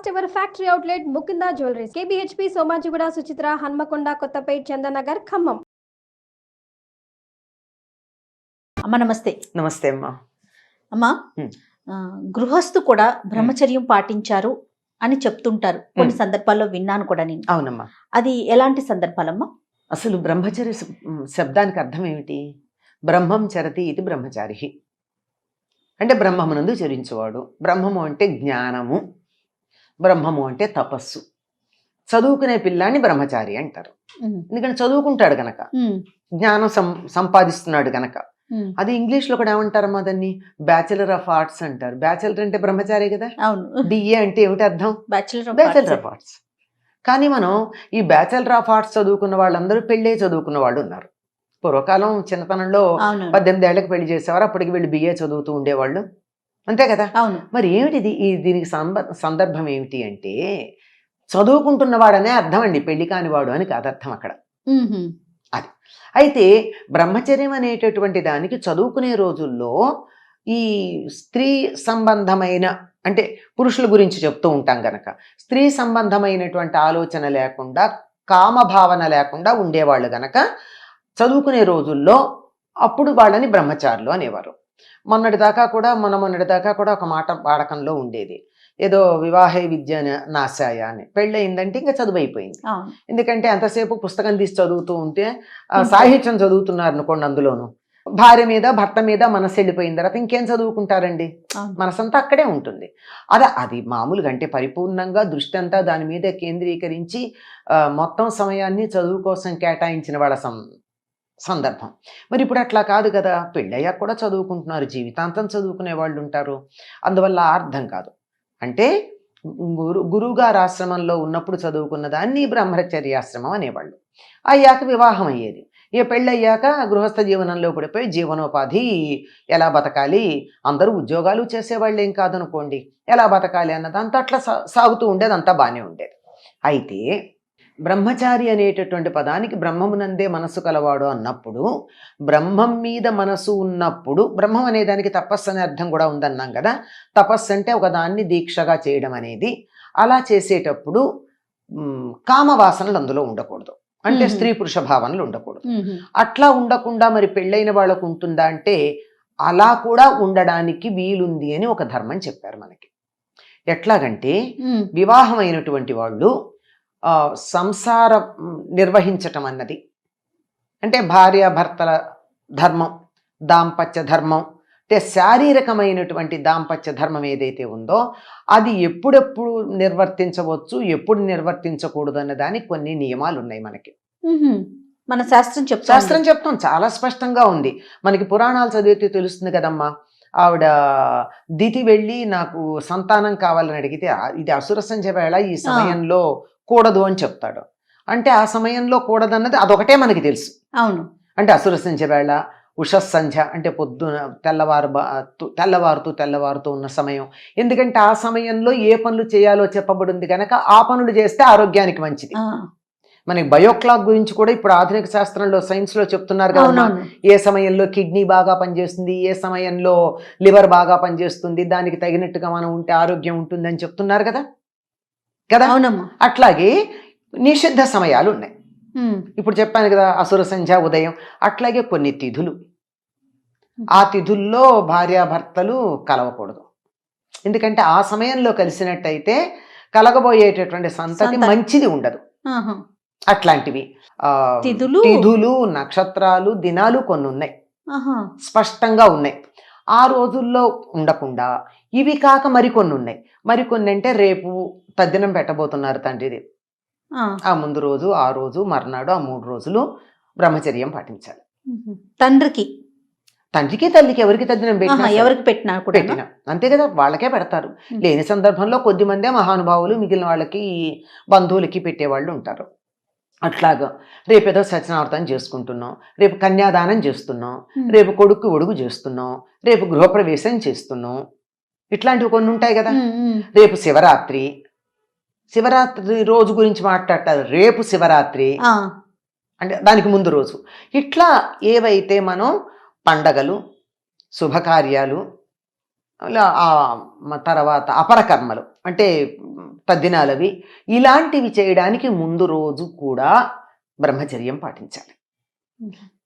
First ever factory outlet Mukunda jewelleries KBHP Somajiguda Suchitra Hanamkonda Kothapet Chandanagar Khammam. అమ్మ నమస్తే. నమస్తే అమ్మా. అమ్మా, గృహస్థు కూడా బ్రహ్మచర్యం పాటించారు అని చెప్తుంటారు, కొన్ని సందర్భాల్లో విన్నాను కూడా నేను. అవునమ్మా. అది ఎలాంటి సందర్భాలమ్మా? అసలు బ్రహ్మచర్య శబ్దానికి అర్థం ఏమిటి? బ్రహ్మం చరతి ఇది బ్రహ్మచారి అంటే బ్రహ్మమునందు చరించేవాడు. బ్రహ్మము అంటే జ్ఞానము, బ్రహ్మము అంటే తపస్సు. చదువుకునే పిల్లాన్ని బ్రహ్మచారి అంటారు, ఎందుకంటే చదువుకుంటాడు గనక, జ్ఞానం సంపాదిస్తున్నాడు గనక. అది ఇంగ్లీష్లో కూడా ఏమంటారమ్మా, దాన్ని బ్యాచిలర్ ఆఫ్ ఆర్ట్స్ అంటారు. బ్యాచిలర్ అంటే బ్రహ్మచారి కదా. అవును. డిఏ అంటే ఏమిటి అర్థం? Bachelor of arts. కానీ మనం ఈ బ్యాచిలర్ ఆఫ్ ఆర్ట్స్ చదువుకున్న వాళ్ళందరూ పెళ్ళే చదువుకున్న వాళ్ళు ఉన్నారు. పూర్వకాలం చిన్నతనంలో 18 ఏళ్ళకి పెళ్లి చేసేవారు, అప్పటికి వీళ్ళు బిఏ చదువుతూ ఉండేవాళ్ళు, అంతే కదా. మరి ఏమిటి దీనికి సందర్భం ఏమిటి అంటే, చదువుకుంటున్నవాడనే అర్థం అండి, పెళ్లి కానివాడు అని కాదు అర్థం అక్కడ. అది అయితే బ్రహ్మచర్యం అనేటటువంటి దానికి చదువుకునే రోజుల్లో ఈ స్త్రీ సంబంధమైన, అంటే పురుషుల గురించి చెప్తూ ఉంటాం గనక, స్త్రీ సంబంధమైనటువంటి ఆలోచన లేకుండా, కామభావన లేకుండా ఉండేవాళ్ళు గనక చదువుకునే రోజుల్లో అప్పుడు వాళ్ళని బ్రహ్మచారులు అనేవారు. మొన్నటి దాకా కూడా ఒక మాట వాడకంలో ఉండేది, ఏదో వివాహే విద్య నాశాయ అని. పెళ్ళయిందంటే ఇంకా చదువు అయిపోయింది. ఎందుకంటే అంతసేపు పుస్తకం తీసి చదువుతూ ఉంటే, సాహిత్యం చదువుతున్నారు అనుకోండి, అందులోను భార్య మీద భర్త మీద మనసు వెళ్ళిపోయిన తర్వాత ఇంకేం చదువుకుంటారండి, మనసంతా అక్కడే ఉంటుంది. అది మామూలుగా అంటే పరిపూర్ణంగా దృష్టి అంతా దాని మీద కేంద్రీకరించి మొత్తం సమయాన్ని చదువు కోసం కేటాయించిన వాళ్ళ సందర్భం. మరి ఇప్పుడు అట్లా కాదు కదా, పెళ్ళయ్యాక కూడా చదువుకుంటున్నారు, జీవితాంతం చదువుకునే వాళ్ళు ఉంటారు. అందువల్ల అర్థం కాదు. అంటే గురువుగారు ఆశ్రమంలో ఉన్నప్పుడు చదువుకున్న దాన్ని బ్రహ్మచర్యాశ్రమం అనేవాళ్ళు. అయ్యాక వివాహం అయ్యేది. ఇక పెళ్ళయ్యాక గృహస్థ జీవనంలో పడిపోయి జీవనోపాధి ఎలా బతకాలి, అందరూ ఉద్యోగాలు చేసేవాళ్ళు ఏం కాదనుకోండి, ఎలా బతకాలి అన్నదంతా అట్లా సాగుతూ ఉండేది, అంతా బాగానే ఉండేది. అయితే బ్రహ్మచారి అనేటటువంటి పదానికి బ్రహ్మమునందే మనసు కలవాడు అన్నప్పుడు, బ్రహ్మం మీద మనసు ఉన్నప్పుడు, బ్రహ్మం అనే దానికి తపస్సు అనే అర్థం కూడా ఉందన్నాం కదా. తపస్సు అంటే ఒక దాన్ని దీక్షగా చేయడం అనేది. అలా చేసేటప్పుడు కామవాసనలు అందులో ఉండకూడదు, అంటే స్త్రీ పురుష భావనలు ఉండకూడదు. అట్లా ఉండకుండా మరి పెళ్ళైన వాళ్ళకు ఉంటుందా అంటే, అలా కూడా ఉండడానికి వీలుంది అని ఒక ధర్మం చెప్పారు మనకి. ఎట్లాగంటే, వివాహమైనటువంటి వాళ్ళు సంసారం నిర్వహించటం అన్నది, అంటే భార్యాభర్తల ధర్మం, దాంపత్య ధర్మం, అంటే శారీరకమైనటువంటి దాంపత్య ధర్మం ఏదైతే ఉందో అది ఎప్పుడెప్పుడు నిర్వర్తించవచ్చు, ఎప్పుడు నిర్వర్తించకూడదు అన్న దానికి కొన్ని నియమాలు ఉన్నాయి మనకి. మన శాస్త్రం చెప్తాం, చాలా స్పష్టంగా ఉంది మనకి. పురాణాలు చదివితే తెలుస్తుంది కదమ్మా. ఆవిడ దితి వెళ్ళి నాకు సంతానం కావాలని అడిగితే, ఇది అసుర సంధ్య వేళ, ఈ సమయంలో కూడదు అని చెప్తాడు. అంటే ఆ సమయంలో కూడదన్నది అదొకటే మనకి తెలుసు. అవును. అంటే అసుర సంధ్య వేళ, ఉషస్సంధ్య అంటే పొద్దున తెల్లవారుతూ ఉన్న సమయం. ఎందుకంటే ఆ సమయంలో ఏ పనులు చేయాలో చెప్పబడింది కనుక ఆ పనులు చేస్తే ఆరోగ్యానికి మంచిది. మనకి బయోక్లాక్ గురించి కూడా ఇప్పుడు ఆధునిక శాస్త్రంలో, సైన్స్లో చెప్తున్నారు కదా, ఏ సమయంలో కిడ్నీ బాగా పనిచేస్తుంది, ఏ సమయంలో లివర్ బాగా పనిచేస్తుంది, దానికి తగినట్టుగా మనం ఉంటే ఆరోగ్యం ఉంటుందని చెప్తున్నారు కదా. అట్లాగే నిషిద్ధ సమయాలు ఉన్నాయి. ఇప్పుడు చెప్పాను కదా, అసుర సంధ్య, ఉదయం. అట్లాగే కొన్ని తిథులు, ఆ తిథుల్లో భార్యాభర్తలు కలవకూడదు. ఎందుకంటే ఆ సమయంలో కలిసినట్టయితే కలగబోయేటటువంటి సంతతి మంచిది ఉండదు. అట్లాంటివి తిథులు, నక్షత్రాలు, దినాలు కొన్ని ఉన్నాయి, స్పష్టంగా ఉన్నాయి. ఆ రోజుల్లో ఉండకుండా ఇవి కాక మరికొన్ని ఉన్నాయి. మరికొన్ని అంటే రేపు తద్దినం పెట్టబోతున్నారు తండ్రిది, ఆ ముందు రోజు, ఆ రోజు, మర్నాడు, ఆ 3 రోజులు బ్రహ్మచర్యం పాటించాలి. తండ్రికి, తల్లికి ఎవరికి తద్దినం పెట్టినా అంతే కదా, వాళ్ళకే పెడతారు. లేని సందర్భంలో కొద్ది మందే మహానుభావులు మిగిలిన వాళ్ళకి, బంధువులకి పెట్టేవాళ్ళు ఉంటారు. అట్లాగా రేపేదో సత్యనారాయణ చేసుకుంటున్నాం, రేపు కన్యాదానం చేస్తున్నాం, రేపు కొడుకు ఒడుగు చేస్తున్నాం, రేపు గృహప్రవేశం చేస్తున్నాం, ఇట్లాంటివి కొన్ని ఉంటాయి కదా. రేపు శివరాత్రి రోజు గురించి మాట్లాడతారు, రేపు శివరాత్రి అంటే దానికి ముందు రోజు. ఇట్లా ఏవైతే మనం పండగలు, శుభకార్యాలు, తర్వాత అపరకర్మలు అంటే తద్దినాలవి ఇలాంటివి చేయడానికి ముందు రోజు కూడా బ్రహ్మచర్యం పాటించాలి.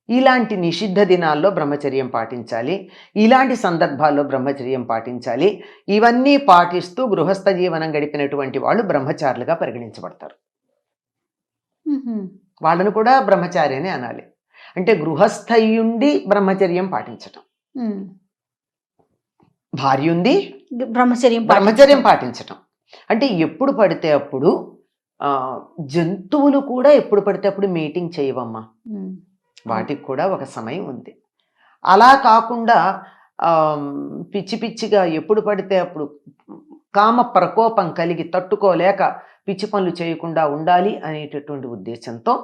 ఇలాంటి నిషిద్ధ దినాల్లో బ్రహ్మచర్యం పాటించాలి. ఇలాంటి సందర్భాల్లో బ్రహ్మచర్యం పాటించాలి. ఇవన్నీ పాటిస్తూ గృహస్థ జీవనం గడిపినటువంటి వాళ్ళు బ్రహ్మచారులుగా పరిగణించబడతారు. వాళ్ళను కూడా బ్రహ్మచారి అని అనాలి. అంటే గృహస్థయుండి బ్రహ్మచర్యం పాటించటం, భార్య ఉంది బ్రహ్మచర్యం పాటించటం. అంటే ఎప్పుడు పడితే అప్పుడు జంతువులు కూడా ఎప్పుడు పడితే అప్పుడు మీటింగ్ చేయవమ్మా, వాటికి కూడా ఒక సమయం ఉంది. అలా కాకుండా పిచ్చి పిచ్చిగా ఎప్పుడు పడితే అప్పుడు కామ ప్రకోపం కలిగి తట్టుకోలేక పిచ్చి పనులు చేయకుండా ఉండాలి అనేటటువంటి ఉద్దేశంతో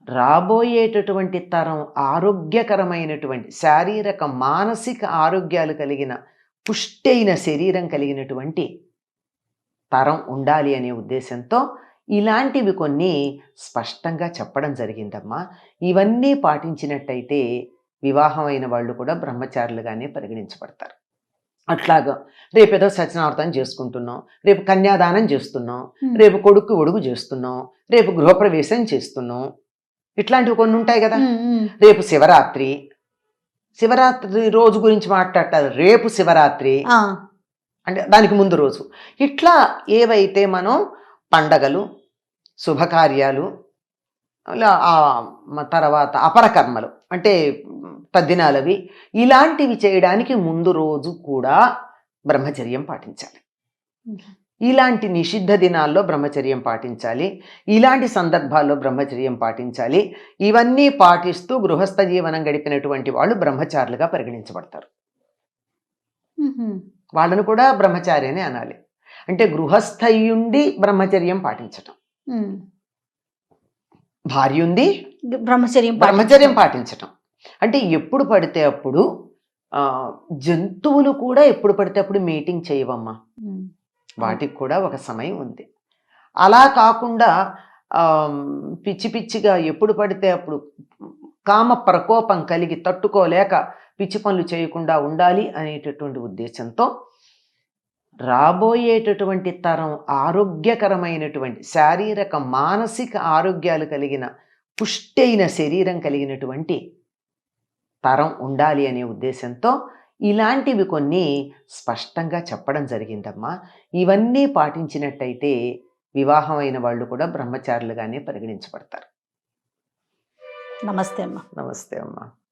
రాబోయేటటువంటి తరం ఆరోగ్యకరమైనటువంటి శారీరక మానసిక ఆరోగ్యాలు కలిగిన పుష్టి అయిన శరీరం కలిగినటువంటి తరం ఉండాలి అనే ఉద్దేశంతో ఇలాంటివి కొన్ని స్పష్టంగా చెప్పడం జరిగిందమ్మా. ఇవన్నీ పాటించినట్టయితే వివాహమైన వాళ్ళు కూడా బ్రహ్మచారులుగానే పరిగణించబడతారు. అట్లాగా రేపేదో సత్యనారాయణ చేసుకుంటున్నాం, రేపు కన్యాదానం చేస్తున్నాం, రేపు కొడుకు ఒడుగు చేస్తున్నాం, రేపు గృహప్రవేశం చేస్తున్నాం, ఇట్లాంటివి కొన్ని ఉంటాయి కదా. రేపు శివరాత్రి రోజు గురించి మాట్లాడతారు. రేపు శివరాత్రి అంటే దానికి ముందు రోజు. ఇట్లా ఏవైతే మనం పండగలు, శుభకార్యాలు, తర్వాత అపరకర్మలు అంటే తద్దినాలవి ఇలాంటివి చేయడానికి ముందు రోజు కూడా బ్రహ్మచర్యం పాటించాలి. ఇలాంటి నిషిద్ధ దినాల్లో బ్రహ్మచర్యం పాటించాలి. ఇలాంటి సందర్భాల్లో బ్రహ్మచర్యం పాటించాలి. ఇవన్నీ పాటిస్తూ గృహస్థ జీవనం గడిపినటువంటి వాళ్ళు బ్రహ్మచారులుగా పరిగణించబడతారు. వాళ్ళను కూడా బ్రహ్మచారి అని అనాలి. అంటే గృహస్థయుండి బ్రహ్మచర్యం పాటించటం, భార్య ఉంది బ్రహ్మచర్యం పాటించటం. అంటే ఎప్పుడు పడితే అప్పుడు జంతువులు కూడా ఎప్పుడు పడితే అప్పుడు మీటింగ్ చేయవమ్మా, వాటికి కూడా ఒక సమయం ఉంది. అలా కాకుండా పిచ్చి పిచ్చిగా ఎప్పుడు పడితే అప్పుడు కామ ప్రకోపం కలిగి తట్టుకోలేక పిచ్చి పనులు చేయకుండా ఉండాలి అనేటటువంటి ఉద్దేశంతో రాబోయేటటువంటి తరం ఆరోగ్యకరమైనటువంటి శారీరక మానసిక ఆరోగ్యాలు కలిగిన పుష్టి అయిన శరీరం కలిగినటువంటి తరం ఉండాలి అనే ఉద్దేశంతో ఇలాంటివి కొన్ని స్పష్టంగా చెప్పడం జరిగిందమ్మా. ఇవన్నీ పాటించినట్టయితే వివాహమైన వాళ్ళు కూడా బ్రహ్మచారులుగానే పరిగణించబడతారు. నమస్తే అమ్మా. నమస్తే అమ్మా.